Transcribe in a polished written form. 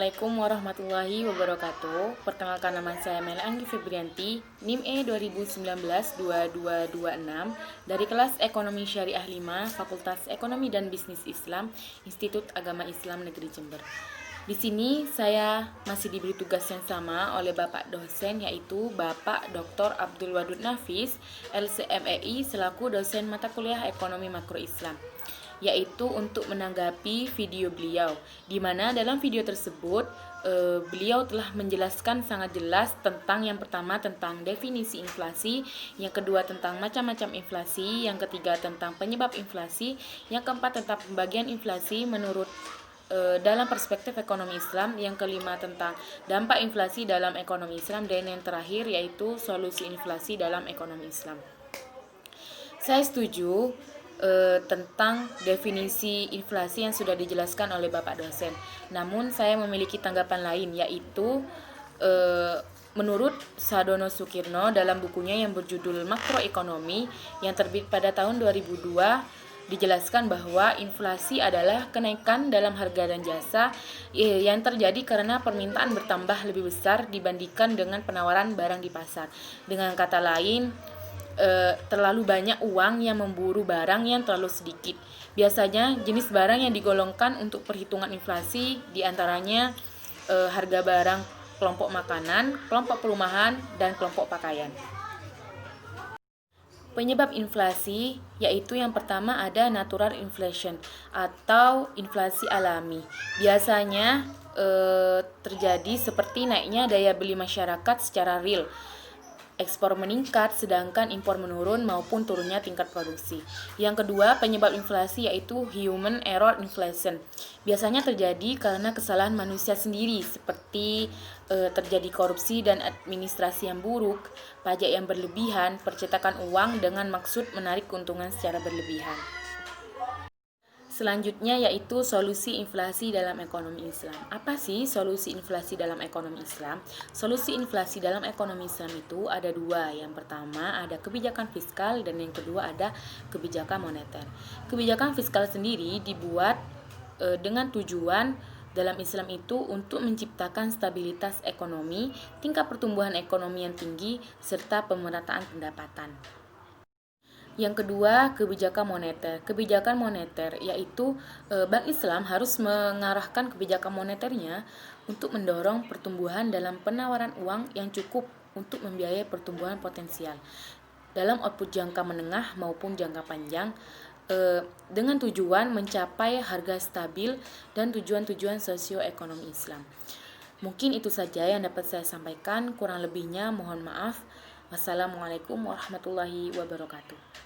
Assalamualaikum warahmatullahi wabarakatuh. Perkenalkan, nama saya Mel Anggi Febrianti, NIM E 2019-2226 dari kelas Ekonomi Syariah 5, Fakultas Ekonomi dan Bisnis Islam, Institut Agama Islam Negeri Jember. Di sini saya masih diberi tugas yang sama oleh Bapak dosen, yaitu Bapak Dr. Abdul Wadud Nafis, LCMEI, selaku dosen mata kuliah Ekonomi Makro Islam, yaitu untuk menanggapi video beliau, di mana dalam video tersebut beliau telah menjelaskan sangat jelas tentang, yang pertama tentang definisi inflasi, yang kedua tentang macam-macam inflasi, yang ketiga tentang penyebab inflasi, yang keempat tentang pembagian inflasi menurut dalam perspektif ekonomi Islam, yang kelima tentang dampak inflasi dalam ekonomi Islam, dan yang terakhir yaitu solusi inflasi dalam ekonomi Islam. Saya setuju tentang definisi inflasi yang sudah dijelaskan oleh Bapak dosen. Namun saya memiliki tanggapan lain, yaitu menurut Sadono Sukirno dalam bukunya yang berjudul Makroekonomi yang terbit pada tahun 2002, dijelaskan bahwa inflasi adalah kenaikan dalam harga dan jasa yang terjadi karena permintaan bertambah lebih besar dibandingkan dengan penawaran barang di pasar. Dengan kata lain, terlalu banyak uang yang memburu barang yang terlalu sedikit. Biasanya jenis barang yang digolongkan untuk perhitungan inflasi diantaranya harga barang kelompok makanan, kelompok perumahan, dan kelompok pakaian. Penyebab inflasi yaitu yang pertama ada natural inflation atau inflasi alami. Biasanya terjadi seperti naiknya daya beli masyarakat secara real. Ekspor meningkat sedangkan impor menurun maupun turunnya tingkat produksi. Yang kedua, penyebab inflasi yaitu human error inflation. Biasanya terjadi karena kesalahan manusia sendiri, seperti terjadi korupsi dan administrasi yang buruk, pajak yang berlebihan, percetakan uang dengan maksud menarik keuntungan secara berlebihan. Selanjutnya yaitu solusi inflasi dalam ekonomi Islam. Apa sih solusi inflasi dalam ekonomi Islam? Solusi inflasi dalam ekonomi Islam itu ada dua. Yang pertama ada kebijakan fiskal dan yang kedua ada kebijakan moneter. Kebijakan fiskal sendiri dibuat dengan tujuan dalam Islam itu untuk menciptakan stabilitas ekonomi, tingkat pertumbuhan ekonomi yang tinggi, serta pemerataan pendapatan. Yang kedua, kebijakan moneter. Kebijakan moneter yaitu Bank Islam harus mengarahkan kebijakan moneternya untuk mendorong pertumbuhan dalam penawaran uang yang cukup untuk membiayai pertumbuhan potensial dalam output jangka menengah maupun jangka panjang, dengan tujuan mencapai harga stabil dan tujuan-tujuan sosioekonomi Islam. Mungkin itu saja yang dapat saya sampaikan, kurang lebihnya mohon maaf. Wassalamualaikum warahmatullahi wabarakatuh.